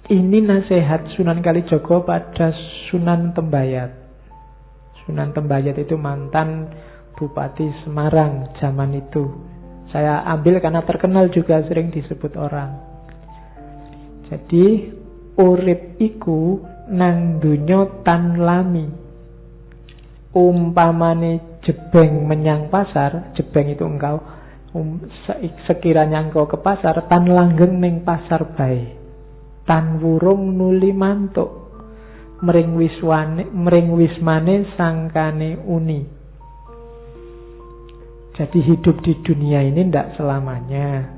Ini nasihat Sunan Kalijaga pada Sunan Tembayat. Sunan Tembayat itu mantan Bupati Semarang zaman itu. Saya ambil karena terkenal juga, sering disebut orang. Jadi urip iku nang donya tan lami. Umpamane jebeng menyang pasar, jebeng itu engkau sekiranya engkau ke pasar, tan langgeng ning pasar bae. Tan wurung nuli mantuk, mring wismane sangkane uni. Jadi hidup di dunia ini tidak selamanya.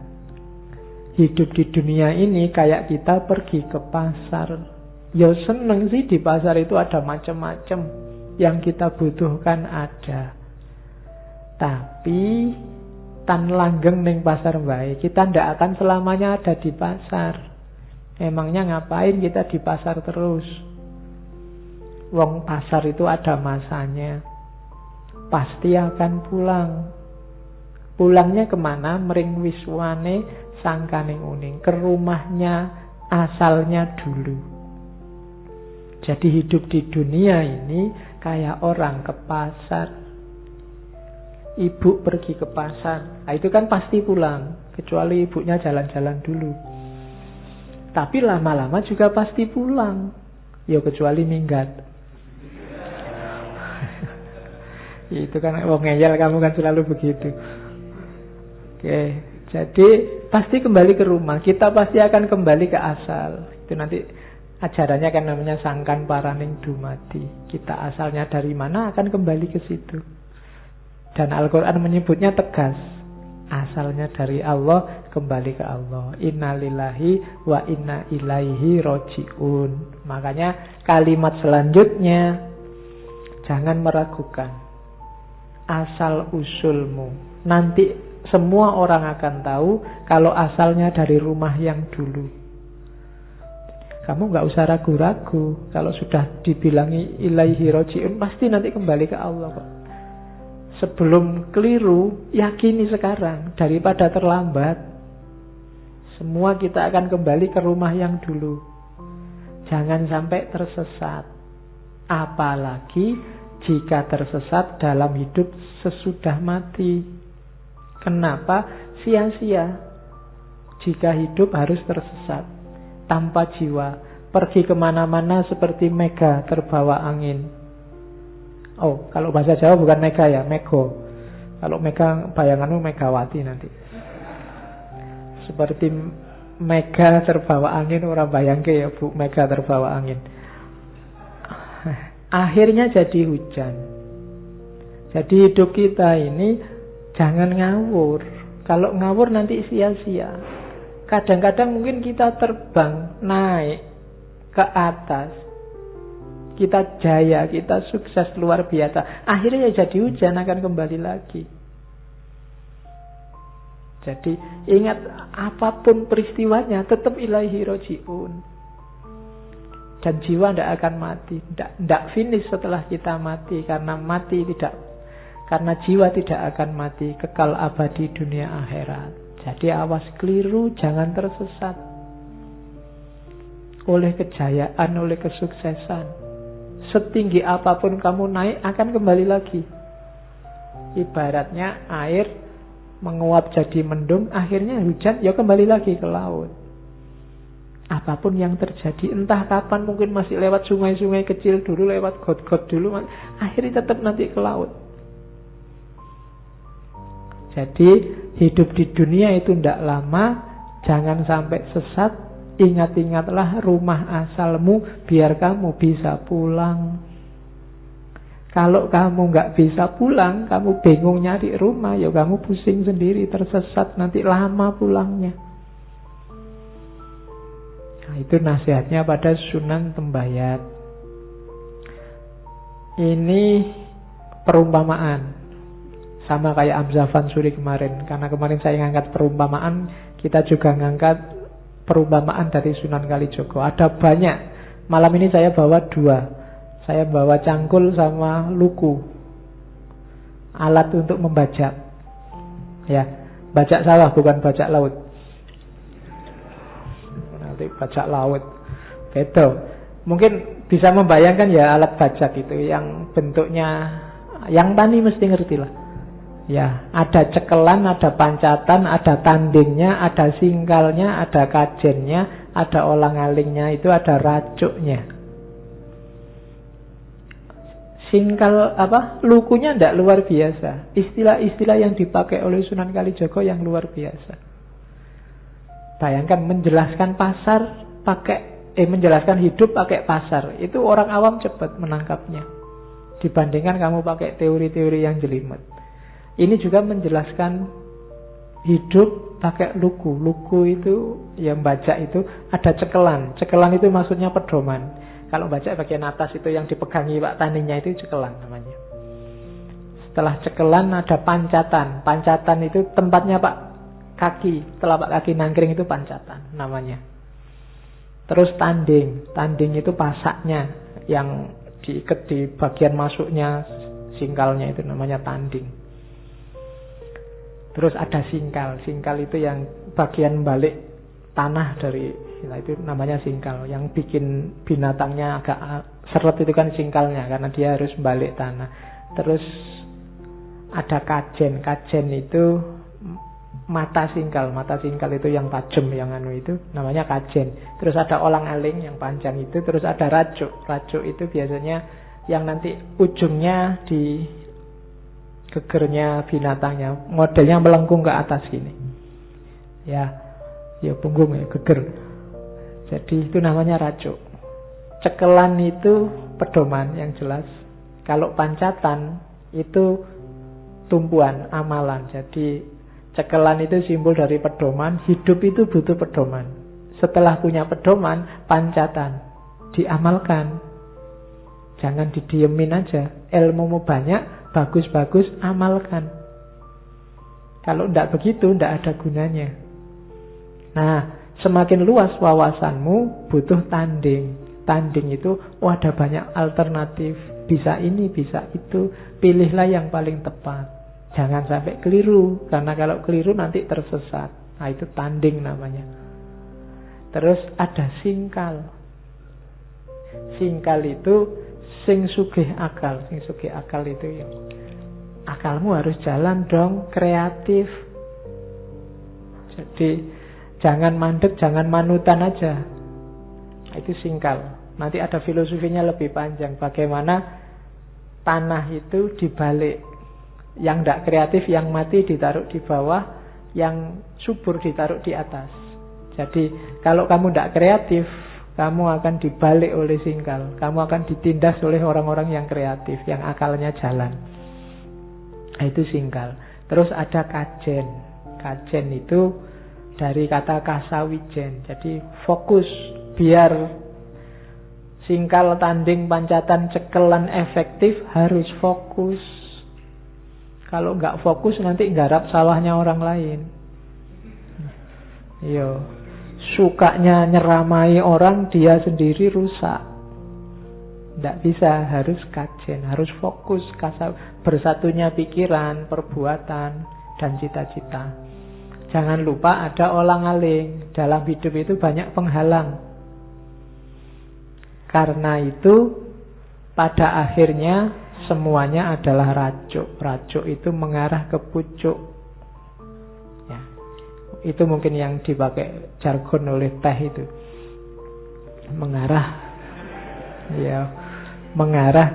Hidup di dunia ini kayak kita pergi ke pasar. Ya seneng sih, di pasar itu ada macam-macam yang kita butuhkan ada. Tapi tan langgeng ning pasar bae, kita ndak akan selamanya ada di pasar. Emangnya ngapain kita di pasar terus? Wong pasar itu ada masanya. Pasti akan pulang. Pulangnya kemana? Mring wiswane sangkaning uning, ke rumahnya asalnya dulu. Jadi hidup di dunia ini kayak orang ke pasar. Ibu pergi ke pasar, nah itu kan pasti pulang, kecuali ibunya jalan-jalan dulu. Tapi lama-lama juga pasti pulang. Ya kecuali minggat. Itu kan wong ngeyel, kamu kan selalu begitu. Oke, jadi pasti kembali ke rumah. Kita pasti akan kembali ke asal. Itu nanti ajarannya kan namanya sangkan paraning dumadi. Kita asalnya dari mana akan kembali ke situ. Dan Al-Quran menyebutnya tegas. Asalnya dari Allah, kembali ke Allah. Inna lillahi wa inna ilaihi roji'un. Makanya kalimat selanjutnya, jangan meragukan asal usulmu. Nanti semua orang akan tahu kalau asalnya dari rumah yang dulu. Kamu gak usah ragu-ragu. Kalau sudah dibilangi ilaihi roji'un, pasti nanti kembali ke Allah kok. Sebelum keliru, yakini sekarang daripada terlambat. Semua kita akan kembali ke rumah yang dulu. Jangan sampai tersesat. Apalagi jika tersesat dalam hidup sesudah mati. Kenapa? Sia-sia jika hidup harus tersesat tanpa jiwa, pergi kemana-mana seperti mega terbawa angin. Oh, kalau bahasa Jawa bukan mega ya, mego. Kalau mega, bayanganmu Megawati nanti. Seperti mega terbawa angin, orang bayangke ya Bu, mega terbawa angin. Akhirnya jadi hujan. Jadi hidup kita ini jangan ngawur. Kalau ngawur nanti sia-sia. Kadang-kadang mungkin kita terbang, naik ke atas, kita jaya, kita sukses luar biasa. Akhirnya ya jadi hujan, akan kembali lagi. Jadi ingat, apapun peristiwanya tetap ilaihi roji'un. Dan jiwa tidak akan mati, tidak finish setelah kita mati. Karena jiwa tidak akan mati, kekal abadi dunia akhirat. Jadi awas keliru, jangan tersesat oleh kejayaan, oleh kesuksesan. Setinggi apapun kamu naik, akan kembali lagi. Ibaratnya air menguap jadi mendung, akhirnya hujan, ya kembali lagi ke laut. Apapun yang terjadi, entah kapan, mungkin masih lewat sungai-sungai kecil dulu, lewat got-got dulu, akhirnya tetap nanti ke laut. Jadi hidup di dunia itu tidak lama. Jangan sampai sesat. Ingat-ingatlah rumah asalmu, biar kamu bisa pulang. Kalau kamu nggak bisa pulang, kamu bingung nyari rumah, ya kamu pusing sendiri, tersesat, nanti lama pulangnya. Nah, itu nasihatnya pada Sunan Tembayat. Ini perumpamaan, sama kayak Amzafan Suri kemarin. Karena kemarin saya ngangkat perumpamaan, kita juga ngangkat perumpamaan dari Sunan Kalijaga. Ada banyak. Malam ini saya bawa 2. Saya bawa cangkul sama luku, alat untuk membajak. Ya, bajak sawah bukan bajak laut. Nanti bajak laut. Beda. Mungkin bisa membayangkan ya alat bajak itu yang bentuknya, yang tani mesti ngerti lah. Ya, ada cekelan, ada pancatan, ada tandingnya, ada singkalnya, ada kajennya, ada olang-alingnya, itu ada racuknya. Singkal lukunya tidak luar biasa. Istilah-istilah yang dipakai oleh Sunan Kalijaga yang luar biasa. Bayangkan menjelaskan pasar menjelaskan hidup pakai pasar, itu orang awam cepat menangkapnya dibandingkan kamu pakai teori-teori yang jelimet. Ini juga menjelaskan hidup pakai luku. Luku itu yang bajak itu ada cekelan. Cekelan itu maksudnya pedoman. Kalau bajak bagian atas itu yang dipegangi Pak Taninya itu cekelan namanya. Setelah cekelan ada pancatan. Pancatan itu tempatnya Pak kaki. Telapak kaki nangkring itu pancatan namanya. Terus tanding. Tanding itu pasaknya yang diikat di bagian masuknya singkalnya itu namanya tanding. Terus ada singkal. Singkal itu yang bagian balik tanah dari, itu namanya singkal. Yang bikin binatangnya agak seret itu kan singkalnya, karena dia harus balik tanah. Terus ada kajen. Kajen itu mata singkal. Mata singkal itu yang tajam, yang itu namanya kajen. Terus ada olang-aling yang panjang itu. Terus ada racuk. Racuk itu biasanya yang nanti ujungnya di gegernya binatangnya, modelnya melengkung ke atas gini. Ya punggung ya, geger. Jadi itu namanya racuk. Cekelan itu pedoman yang jelas. Kalau pancatan itu tumpuan, amalan. Jadi cekelan itu simbol dari pedoman. Hidup itu butuh pedoman. Setelah punya pedoman, pancatan diamalkan. Jangan didiemin aja. Ilmumu banyak, bagus-bagus, amalkan. Kalau tidak begitu, tidak ada gunanya. Nah, semakin luas wawasanmu, butuh tanding. Tanding itu, ada banyak alternatif. Bisa ini, bisa itu. Pilihlah yang paling tepat. Jangan sampai keliru. Karena kalau keliru nanti tersesat. Nah, itu tanding namanya. Terus ada singkal. Singkal itu sing sugih akal. Sing sugih akal itu ya, akalmu harus jalan dong, kreatif. Jadi jangan mandek, jangan manutan aja. Itu singkal. Nanti ada filosofinya lebih panjang. Bagaimana tanah itu dibalik. Yang tidak kreatif, yang mati ditaruh di bawah, yang subur ditaruh di atas. Jadi kalau kamu tidak kreatif, kamu akan dibalik oleh singkal. Kamu akan ditindas oleh orang-orang yang kreatif, yang akalnya jalan. Nah, itu singkal. Terus ada kajen. Kajen itu dari kata kasawijen. Jadi fokus. Biar singkal, tanding, pancatan, cekelan efektif, harus fokus. Kalau nggak fokus nanti garap sawahnya orang lain. Iya. Sukanya nyeramai orang, dia sendiri rusak. Tidak bisa, harus kajen, harus fokus, bersatunya pikiran, perbuatan, dan cita-cita. Jangan lupa ada olang-aling. Dalam hidup itu banyak penghalang. Karena itu pada akhirnya semuanya adalah racuk. Racuk itu mengarah ke pucuk. Itu mungkin yang dipakai jargon oleh teh itu. Mengarah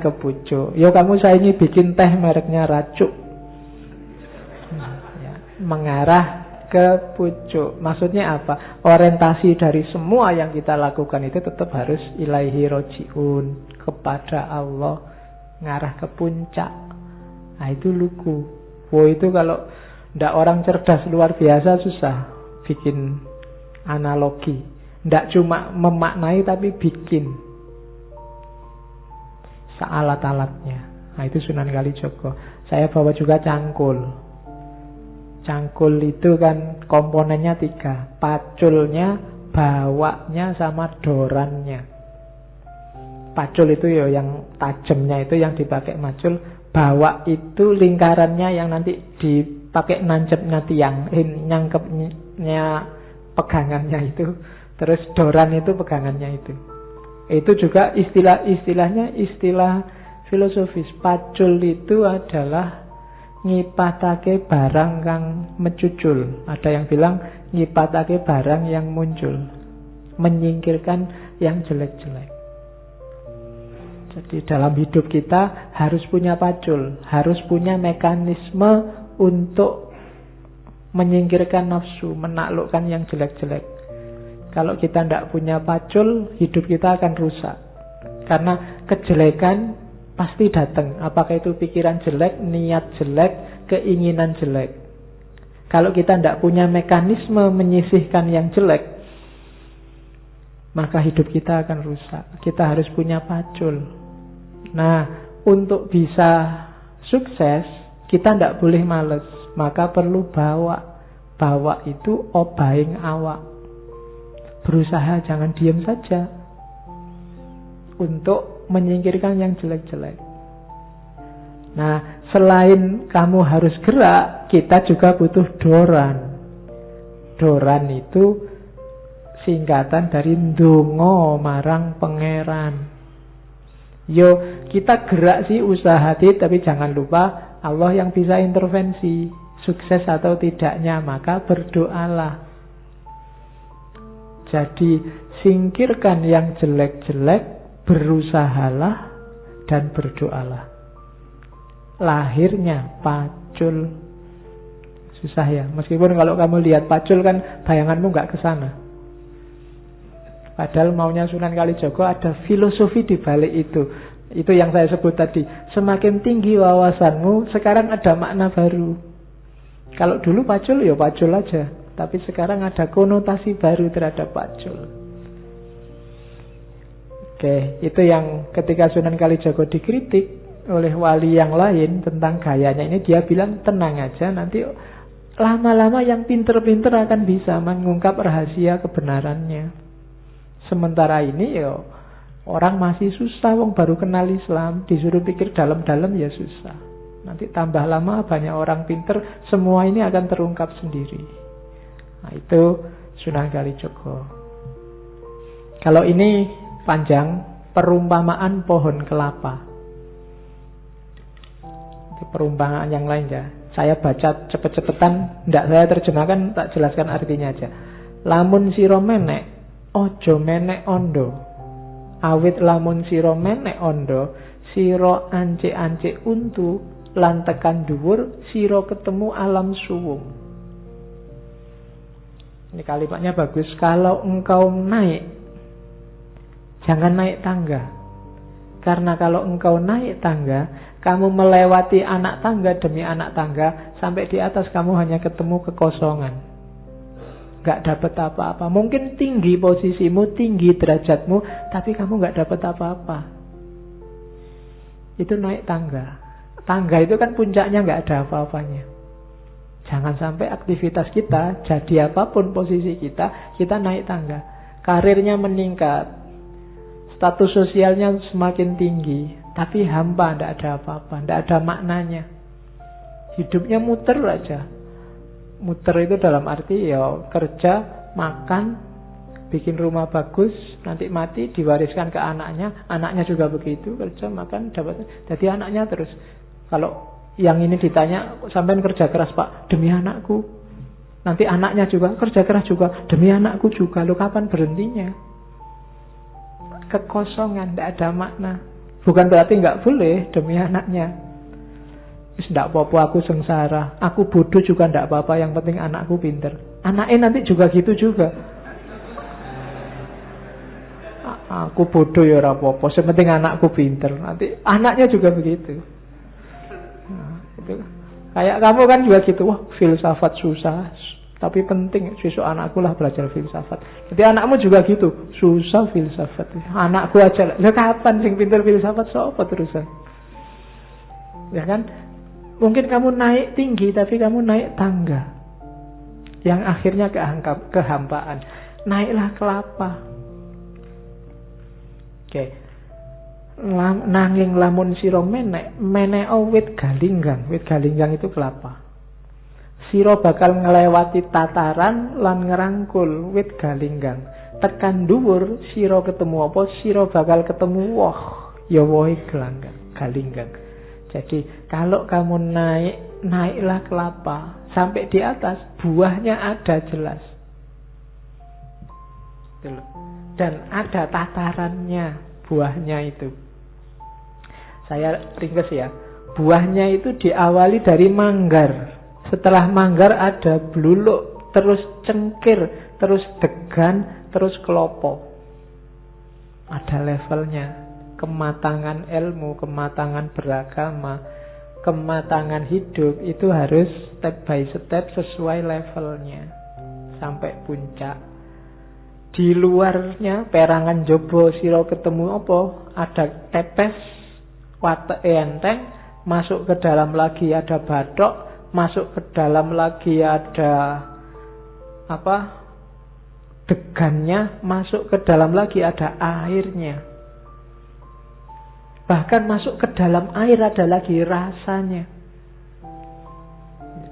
ke pucuk. Kamu saya ini bikin teh mereknya racuk. Mengarah ke pucuk. Maksudnya apa? Orientasi dari semua yang kita lakukan itu tetap harus ilaihi rojiun, kepada Allah, ngarah ke puncak. Nah, itu luku. Itu kalau ndak orang cerdas luar biasa susah bikin analogi. Ndak cuma memaknai tapi bikin sealat-alatnya. Nah, itu Sunan Kalijaga. Saya bawa juga cangkul. Cangkul itu kan komponennya 3. Paculnya, bawaknya, sama dorannya. Pacul itu ya yang tajamnya itu yang dipakai macul. Bawak itu lingkarannya yang nanti dipakai nancepnya tiang, nyangkepnya pegangannya itu. Terus doran itu pegangannya itu. Itu juga istilahnya istilah filosofis. Pacul itu adalah ngipatake barang kang mecucul. Ada yang bilang ngipatake barang yang muncul, menyingkirkan yang jelek-jelek. Jadi dalam hidup kita harus punya pacul, harus punya mekanisme untuk menyingkirkan nafsu, menaklukkan yang jelek-jelek. Kalau kita tidak punya pacul, hidup kita akan rusak. Karena kejelekan pasti datang. Apakah itu pikiran jelek, niat jelek, keinginan jelek. Kalau kita tidak punya mekanisme menyisihkan yang jelek, maka hidup kita akan rusak. Kita harus punya pacul. Nah, untuk bisa sukses, kita tidak boleh males. Maka perlu bawa. Bawa itu obahing awak. Berusaha jangan diam saja untuk menyingkirkan yang jelek-jelek. Nah, selain kamu harus gerak, kita juga butuh doran. Doran itu singkatan dari ndonga marang pangeran. Yo, kita gerak sih usaha tapi jangan lupa Allah yang bisa intervensi sukses atau tidaknya, maka berdoalah. Jadi singkirkan yang jelek-jelek, berusahalah dan berdoalah. Lahirnya pacul. Susah ya, meskipun kalau kamu lihat pacul kan bayanganmu nggak ke sana. Padahal maunya Sunan Kalijaga ada filosofi di balik itu. Itu yang saya sebut tadi. Semakin tinggi wawasanmu, sekarang ada makna baru. Kalau dulu pacul ya pacul aja. Tapi sekarang ada konotasi baru terhadap pacul. Oke, itu yang ketika Sunan Kalijaga dikritik oleh wali yang lain tentang gayanya ini, dia bilang tenang aja, nanti lama-lama yang pinter-pinter akan bisa mengungkap rahasia kebenarannya. Sementara ini ya orang masih susah, wong baru kenal Islam, disuruh pikir dalam-dalam ya susah. Nanti tambah lama banyak orang pinter, semua ini akan terungkap sendiri. Nah, itu Sunan Kalijaga. Kalau ini panjang, perumpamaan pohon kelapa. Itu perumpamaan yang lain ya. Saya baca cepet-cepetan, tidak saya terjemahkan, tak jelaskan artinya aja. Lamun siro menek, ojo menek ondo. Awit lamun siro menek ondo, siro ance-ance untu, lan tekan dhuwur, siro ketemu alam suwung. Ini kalimatnya bagus. Kalau engkau naik, jangan naik tangga. Karena kalau engkau naik tangga, kamu melewati anak tangga demi anak tangga, sampai di atas kamu hanya ketemu kekosongan. Gak dapat apa-apa. Mungkin tinggi posisimu, tinggi derajatmu, tapi kamu gak dapat apa-apa. Itu naik tangga. Tangga itu kan puncaknya gak ada apa-apanya. Jangan sampai aktivitas kita, jadi apapun posisi kita naik tangga. Karirnya meningkat, status sosialnya semakin tinggi, tapi hampa, tidak ada apa-apa, tidak ada maknanya. Hidupnya muter aja. Muter itu dalam arti ya kerja, makan, bikin rumah bagus, nanti mati diwariskan ke anaknya, anaknya juga begitu, kerja, makan, dapat. Jadi anaknya terus. Kalau yang ini ditanya, sampean kerja keras Pak, demi anakku. Nanti anaknya juga kerja keras juga, demi anakku juga. Lo kapan berhentinya? Kekosongan, tidak ada makna. Bukan berarti nggak boleh demi anaknya. Tidak apa-apa aku sengsara, aku bodoh juga tidak apa-apa, yang penting anakku pinter. Anaknya nanti juga gitu juga. Aku bodoh ya ora apa-apa, yang penting anakku pinter. Nanti anaknya juga begitu. Kayak kamu kan juga gitu, wah filsafat susah, tapi penting, besok anakku lah belajar filsafat. Jadi anakmu juga gitu, susah filsafat, anakku aja lah. Kapan sing pinter filsafat, sopo terusan? Ya kan? Mungkin kamu naik tinggi, tapi kamu naik tangga yang akhirnya kehampaan. Naiklah kelapa. Oke. Nanging lamun siro menek wit galinggang. Wit galinggang itu kelapa. Siro bakal ngelewati tataran lan ngerangkul wit galinggang. tekan dhuwur sira ketemu apa, sira bakal ketemu woh, ya wohe galinggang. Jadi kalau kamu naiklah kelapa sampai di atas, buahnya ada jelas. Dan ada tatarannya buahnya itu. Saya ringkas ya. Buahnya itu diawali dari manggar. Setelah manggar ada bluluk, terus cengkir, terus degan, terus kelopo. Ada levelnya. Kematangan ilmu, kematangan beragama, kematangan hidup itu harus step by step sesuai levelnya sampai puncak. Di luarnya perangan jobo sira ketemu apa? Ada tepes, wateke enteng, masuk ke dalam lagi ada bathok, masuk ke dalam lagi ada apa? Degannya, masuk ke dalam lagi ada airnya. Bahkan masuk ke dalam air ada lagi rasanya.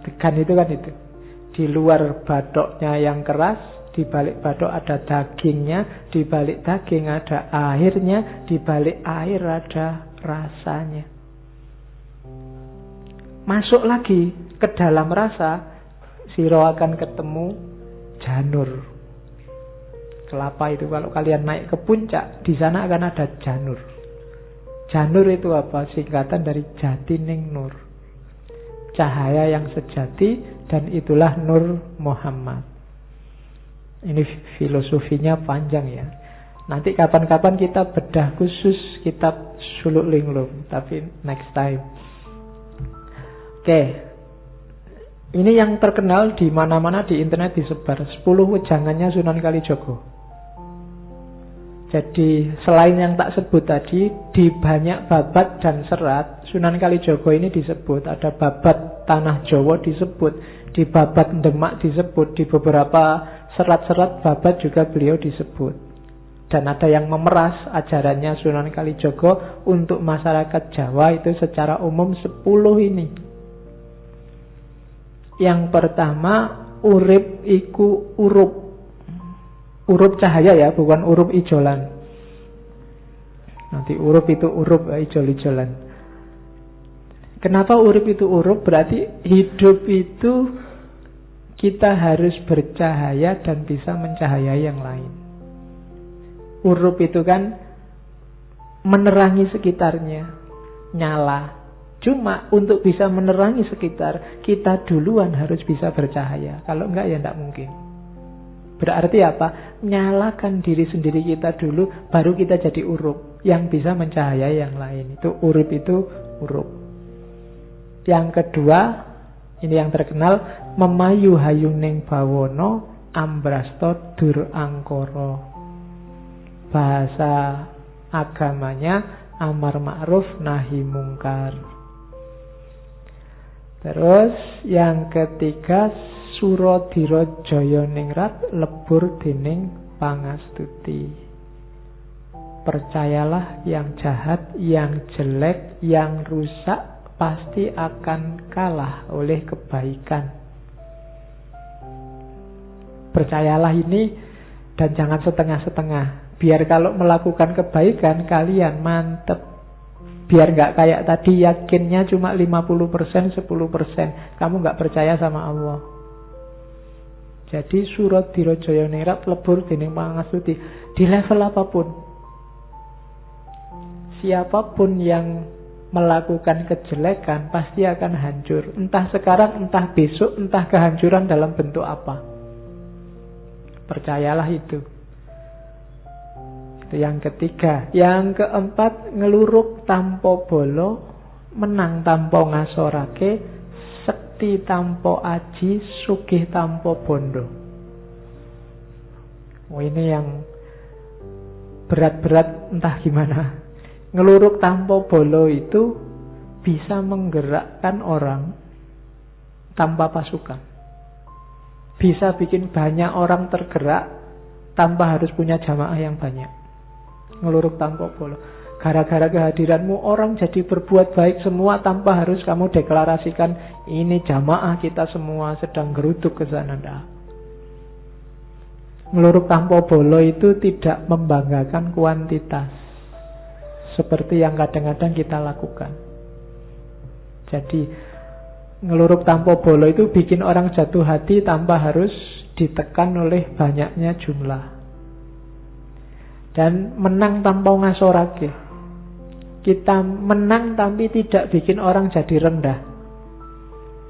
Degan itu kan itu. Di luar bathoknya yang keras, di balik bathok ada dagingnya, di balik daging ada airnya, di balik air ada rasanya. Masuk lagi ke dalam rasa, sira akan ketemu janur. Kelapa itu kalau kalian naik ke puncak, di sana akan ada janur. Janur itu apa? Singkatan dari Jatining Nur. Cahaya yang sejati, dan itulah Nur Muhammad. Ini filosofinya panjang ya. Nanti kapan-kapan kita bedah khusus kitab Suluk Linglung, tapi next time. Oke. Ini yang terkenal di mana-mana di internet disebar. 10 wejangannya Sunan Kalijogo. Jadi selain yang tak sebut tadi, di banyak babat dan serat Sunan Kalijogo ini disebut. Ada babat Tanah Jawa disebut, di babat Demak disebut, di beberapa serat-serat babat juga beliau disebut. Dan ada yang memeras ajarannya Sunan Kalijogo untuk masyarakat Jawa itu secara umum 10 ini. Yang pertama, urip iku urup. Urup cahaya ya, bukan urup ijolan. Nanti urup itu urup ijol-ijolan. Kenapa urip itu urup? Berarti hidup itu kita harus bercahaya dan bisa mencahayai yang lain. Urup itu kan menerangi sekitarnya, nyala. Cuma untuk bisa menerangi sekitar, kita duluan harus bisa bercahaya. Kalau enggak ya enggak mungkin. Berarti apa? Nyalakan diri sendiri kita dulu, baru kita jadi urup yang bisa mencahayai yang lain. Itu urip itu urup. Yang kedua, ini yang terkenal, memayu hayuning bawono ambrasto dur angkoro. Bahasa agamanya amar ma'ruf nahi mungkar. Terus yang ketiga, Suradira Jaya ningrat lebur dening pangastuti. Percayalah yang jahat, yang jelek, yang rusak pasti akan kalah oleh kebaikan. Percayalah ini dan jangan setengah-setengah. Biar kalau melakukan kebaikan kalian mantep. Biar nggak kayak tadi yakinnya cuma 50%, 10%. Kamu nggak percaya sama Allah. Jadi Suradira Jaya ningrat lebur dening pangastuti. Di level apapun, siapapun yang melakukan kejelekan pasti akan hancur. Entah sekarang, entah besok, entah kehancuran dalam bentuk apa. Percayalah itu. Itu yang ketiga. Yang keempat, ngeluruk tanpa bolo, menang tanpa ngasorake, sekti tanpa aji, sugih tanpa bondo. Oh, ini yang berat-berat entah gimana. Ngeluruk tanpa bolo itu bisa menggerakkan orang tanpa pasukan. Bisa bikin banyak orang tergerak tanpa harus punya jamaah yang banyak. Ngeluruk tanpa bolo. Gara-gara kehadiranmu orang jadi berbuat baik semua tanpa harus kamu deklarasikan ini jamaah kita semua sedang geruduk ke sana. Ngeluruk tanpa bolo itu tidak membanggakan kuantitas seperti yang kadang-kadang kita lakukan. Jadi ngeluruk tanpa bolo itu bikin orang jatuh hati tanpa harus ditekan oleh banyaknya jumlah. Dan menang tanpa ngasorake. Kita menang tapi tidak bikin orang jadi rendah,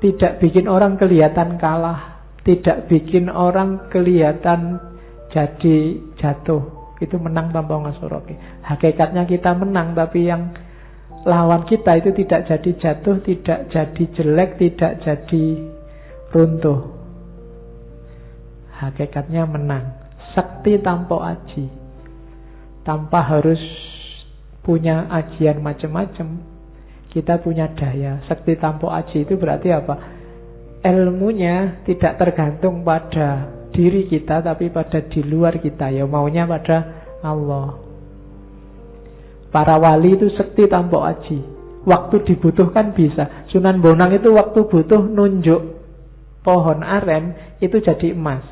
tidak bikin orang kelihatan kalah, tidak bikin orang kelihatan jadi jatuh. Itu menang tanpa ngasorake. Hakikatnya kita menang, tapi yang lawan kita itu tidak jadi jatuh, tidak jadi jelek, tidak jadi runtuh. Hakikatnya menang. Sakti tanpa aji, tanpa harus punya ajian macam-macam. Kita punya daya. Sakti tanpa aji itu berarti apa? Ilmunya tidak tergantung pada diri kita, tapi pada di luar kita. Ya maunya pada Allah. Para wali itu sakti tanpa aji. Waktu dibutuhkan bisa. Sunan Bonang itu waktu butuh nunjuk pohon aren itu jadi emas.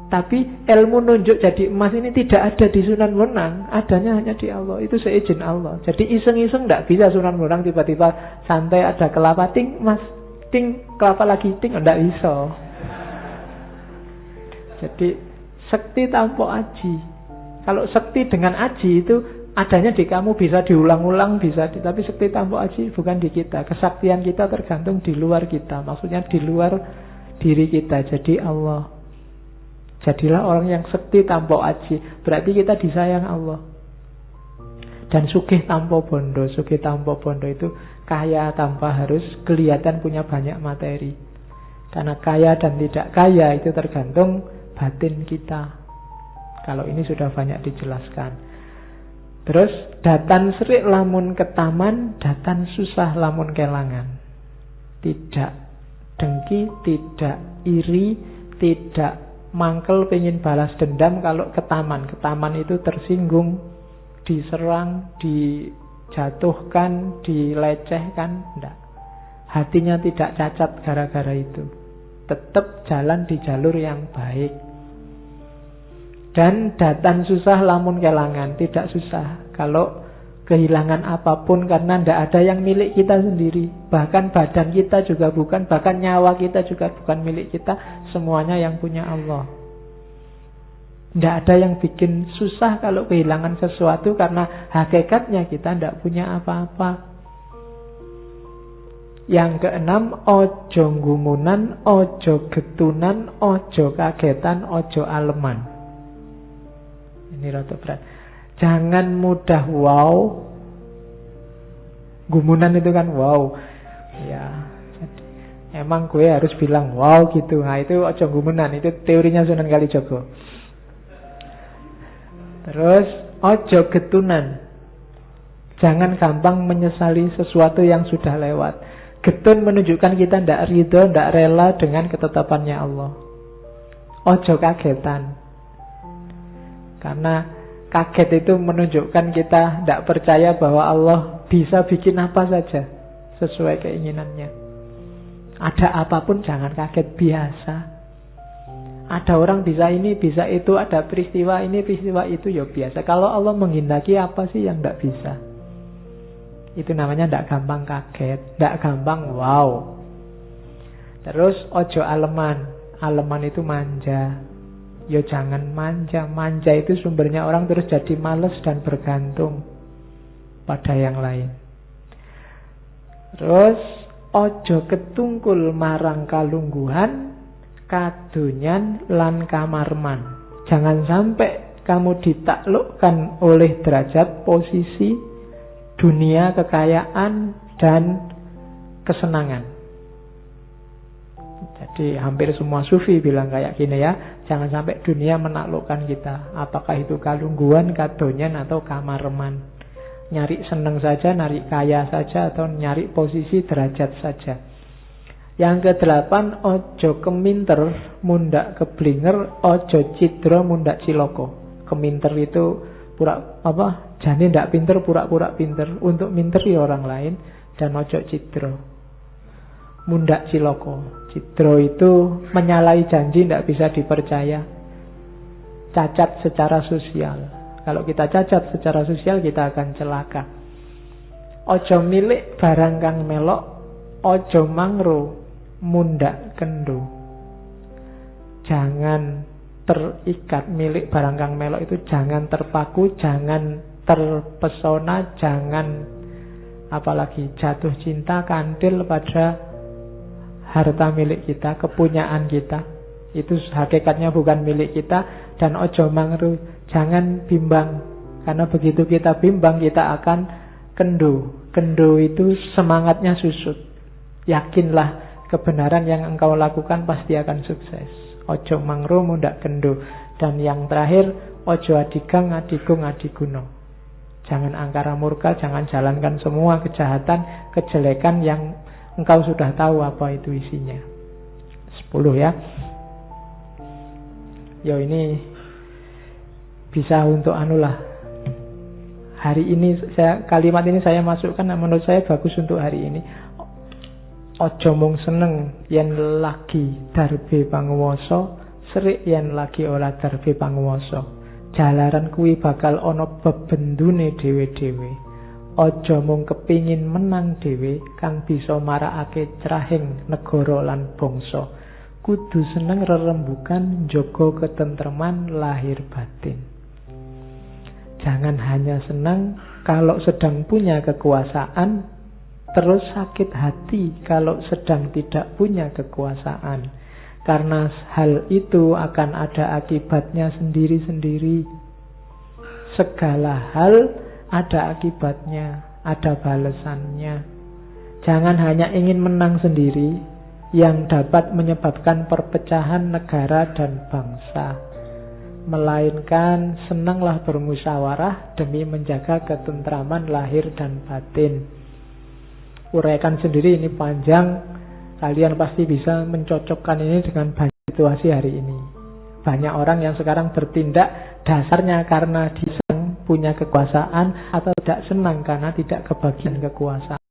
Tapi ilmu nunjuk jadi emas ini tidak ada di Sunan Bonang, adanya hanya di Allah. Itu seizin Allah. Jadi iseng-iseng tidak bisa Sunan Bonang tiba-tiba santai ada kelapa, ting emas, ting kelapa lagi, ting, tidak bisa. Jadi sakti tanpa aji. Kalau sakti dengan aji itu adanya di kamu, bisa diulang-ulang, bisa tapi sakti tanpa aji bukan di kita. Kesaktian kita tergantung di luar kita. Maksudnya di luar diri kita. Jadi Allah. Jadilah orang yang sakti tanpa aji. Berarti kita disayang Allah. Dan sugih tanpa bondo. Sugih tanpa bondo itu kaya tanpa harus kelihatan punya banyak materi. Karena kaya dan tidak kaya itu tergantung batin kita. Kalau ini sudah banyak dijelaskan. Terus datan serik lamun ketaman, datan susah lamun kelangan. Tidak dengki, tidak iri, tidak mangkel pengen balas dendam kalau ketaman. Ketaman itu tersinggung, diserang, dijatuhkan, dilecehkan. Tidak. Hatinya tidak cacat gara-gara itu. Tetap jalan di jalur yang baik. Dan datan susah lamun kelangan. Tidak susah kalau kehilangan apapun, karena tidak ada yang milik kita sendiri. Bahkan badan kita juga bukan, bahkan nyawa kita juga bukan milik kita. Semuanya yang punya Allah. Tidak ada yang bikin susah kalau kehilangan sesuatu, karena hakikatnya kita tidak punya apa-apa. Yang keenam, ojo gumunan, ojo getunan, ojo kagetan, ojo aleman. Ini rada berat. Jangan mudah wow. Gumunan itu kan wow. Ya, jadi emang gue harus bilang wow gitu. Nah itu ojo gumunan. Itu teorinya Sunan Kalijaga. Terus ojo getunan. Jangan gampang menyesali sesuatu yang sudah lewat. Getun menunjukkan kita tidak ridho, tidak rela dengan ketetapannya Allah. Ojo kagetan. Karena kaget itu menunjukkan kita tidak percaya bahwa Allah bisa bikin apa saja sesuai keinginannya. Ada apapun jangan kaget, biasa. Ada orang bisa ini, bisa itu, ada peristiwa ini, peristiwa itu, ya biasa. Kalau Allah menghendaki, apa sih yang tidak bisa? Itu namanya tidak gampang kaget, tidak gampang wow. Terus ojo aleman. Aleman itu manja. Ya jangan manja. Manja itu sumbernya orang terus jadi malas dan bergantung pada yang lain. Terus ojo ketungkul marang kalungguhan, kadonyan lan kamarman. Jangan sampai kamu ditaklukkan oleh derajat, posisi, dunia, kekayaan, dan kesenangan. Jadi hampir semua sufi bilang kayak gini ya. Jangan sampai dunia menaklukkan kita. Apakah itu kalungguhan, kadonyan, atau kamarman. Nyari seneng saja, nyari kaya saja, atau nyari posisi, derajat saja. Yang ke-8, ojo keminter mundak keblinger, ojo cidro mundak ciloko. Keminter itu jane ndak pinter pura-pura pinter untuk minteri orang lain, dan ojo cidro mundak ciloko. Cidro itu menyalahi janji, ndak bisa dipercaya. cacat secara sosial. Kalau kita cacat secara sosial, kita akan celaka. Ojo milik barang kang melok, ojo mangro mundak kendo. Jangan terikat milik barang kang melok itu, jangan terpaku, jangan terpesona, jangan apalagi jatuh cinta kandil pada harta milik kita, kepunyaan kita. Itu hakikatnya bukan milik kita. Dan ojo mangru, jangan bimbang, karena begitu kita bimbang kita akan kendo. Kendo itu semangatnya susut. Yakinlah kebenaran yang engkau lakukan pasti akan sukses. Ojo mangru mundak kendo. Dan yang terakhir, ojo adigang adigung adiguno. Jangan angkara murka, jangan jalankan semua kejahatan, kejelekan yang engkau sudah tahu apa itu isinya. 10 ya. Yo, ini bisa untuk anulah. Hari ini kalimat ini saya masukkan, menurut saya bagus untuk hari ini. Ojo mung seneng yen lagi darbe panguwasa, serik yen lagi ora darbe panguwasa. Jalaran kuwi bakal ana bebendune dhewe-dhewe. Ojo mung kepingin menang dhewe kang bisa marakake cerahing negara lan bangsa. Kudu seneng rerembukan, njaga ketentreman lahir batin. Jangan hanya senang kalau sedang punya kekuasaan, terus sakit hati kalau sedang tidak punya kekuasaan. Karena hal itu akan ada akibatnya sendiri-sendiri. Segala hal ada akibatnya, ada balasannya. Jangan hanya ingin menang sendiri, yang dapat menyebabkan perpecahan negara dan bangsa. Melainkan senanglah bermusyawarah demi menjaga ketentraman lahir dan batin. Uraikan sendiri, ini panjang. Kalian pasti bisa mencocokkan ini dengan banyak situasi hari ini. Banyak orang yang sekarang bertindak dasarnya karena disang punya kekuasaan, atau tidak senang karena tidak kebagian kekuasaan.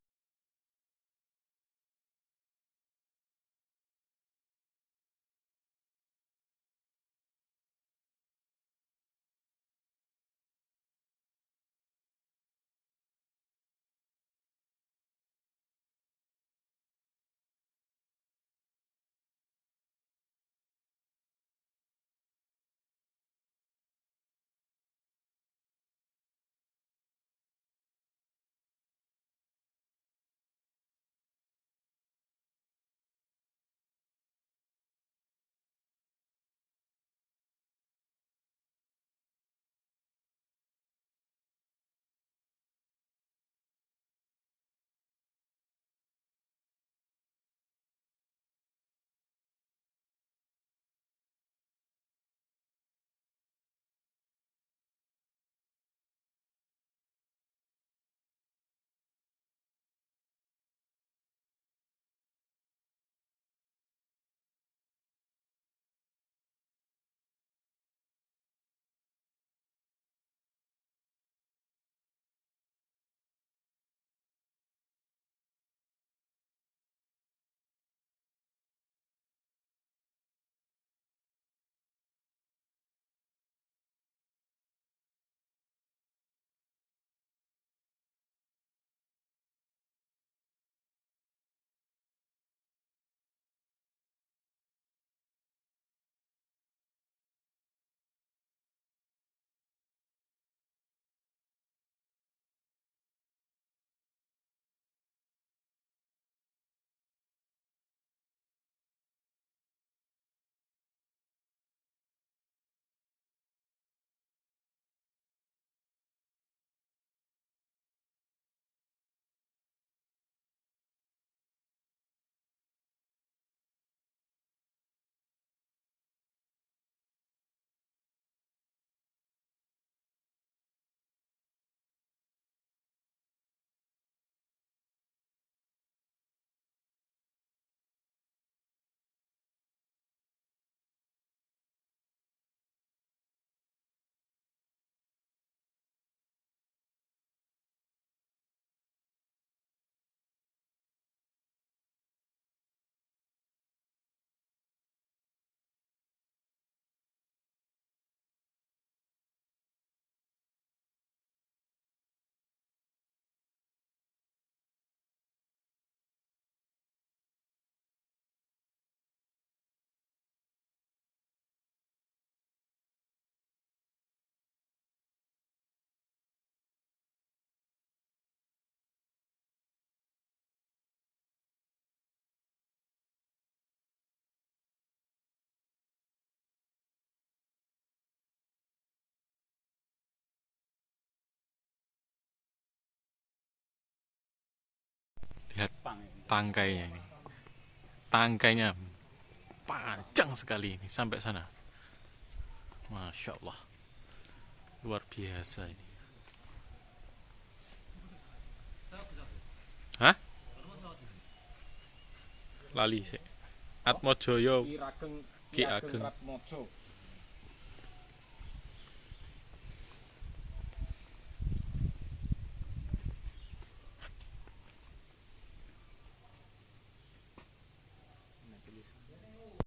tangkainya ini. Tangkainya panjang sekali ini sampai sana. Masya Allah, luar biasa ini. Hah? Lali sih. Atmojoyo Ki Ageng.